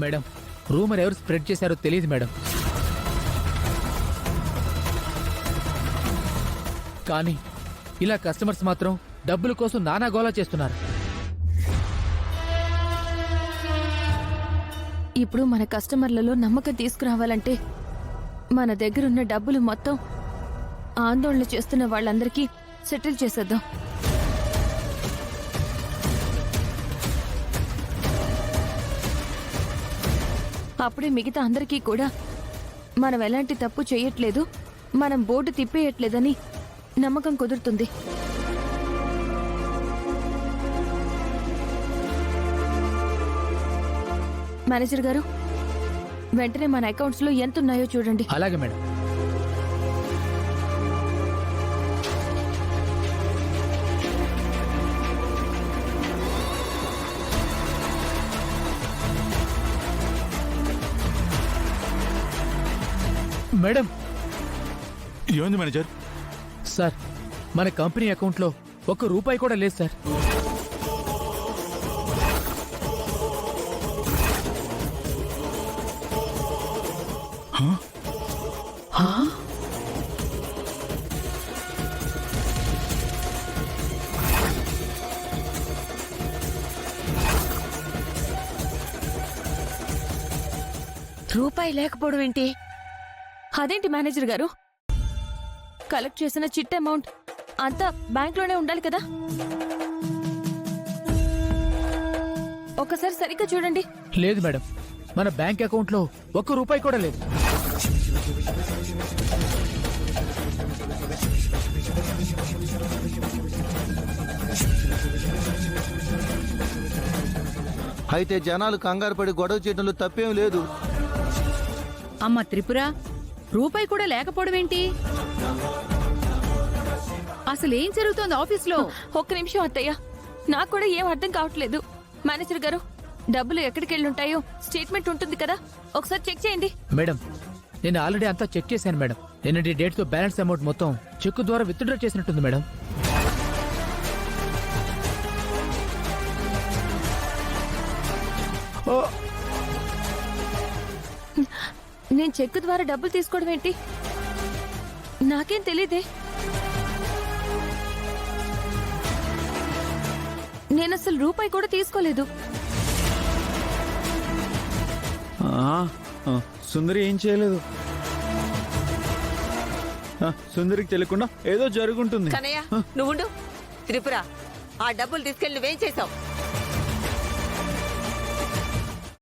Madam, rumour ఎవరు spread చేశారో తెలియదు మేడం. కానీ ఇలా కస్టమర్స్ మాత్రం డబ్బుల కోసం నానా గోలా చేస్తున్నారు. ఇప్పుడు మన కస్టమర్లలో నమ్మకం తీసుకురావాలంటే మన దగ్గరున్న డబ్బులు మొత్తం ఆందోళన చేస్తున్న వాళ్ళందరికీ సెటిల్ చేసేద్దాం. అప్పుడే మిగతా అందరికీ కూడా మనం ఎలాంటి తప్పు చేయట్లేదు, మనం బోర్డు తిప్పేయట్లేదని నమ్మకం కుదురుతుంది. మేనేజర్ గారు, వెంటనే మన అకౌంట్స్ లో ఎంత ఉన్నాయో చూడండి. అలాగే మేడం. మేడం, ఏముంది మేనేజర్? సార్, మన కంపెనీ అకౌంట్లో ₹1 కూడా లేదు సార్. రూపాయి లేకపోవడం ఏంటి? అదేంటి మేనేజర్ గారు, కలెక్ట్ చేసిన చిట్ అమౌంట్ అంతా బ్యాంక్లోనే ఉండాలి కదా? ఒకసారి సరిగ్గా చూడండి. లేదు మేడం, మన బ్యాంక్ అకౌంట్లో ₹1 కూడా లేదు. అయితే జనాలు కంగారు పడి గొడవ చేయడంలో తప్పేం లేదు. అమ్మ త్రిపుర, ₹1 కూడా లేకపోవడం ఏంటి? అసలేం జరుగుతోంది ఆఫీస్లో? ఒక్క నిమిషం అత్తయ్య, నాకు కూడా ఏం అర్థం కావట్లేదు. మేనేజర్ గారు, డబ్బులు ఎక్కడికి వెళ్ళుంటాయో స్టేట్మెంట్ ఉంటుంది కదా, ఒకసారి చెక్ చేయండి. మేడం, నేను ఆల్రెడీ అంతా చెక్ చేశాను మేడం. నిన్నటి డేట్తో బ్యాలెన్స్ అమౌంట్ మొత్తం చెక్ ద్వారా విత్డ్రా చేసినట్టుంది మేడం. నేను చెక్ ద్వారా డబ్బులు తీసుకోవడం ఏంటి? నాకేం తెలీదే. నేను అసలు ₹1 కూడా తీసుకోలేదు. సుందరి ఏం చేయలేదు. సుందరికి తెలియకుండా ఏదో జరుగుంటుంది. కన్నయ్య, నువ్వుండు. త్రిపుర, ఆ డబ్బులు తీసుకెళ్లి నువ్వేం చేసావు?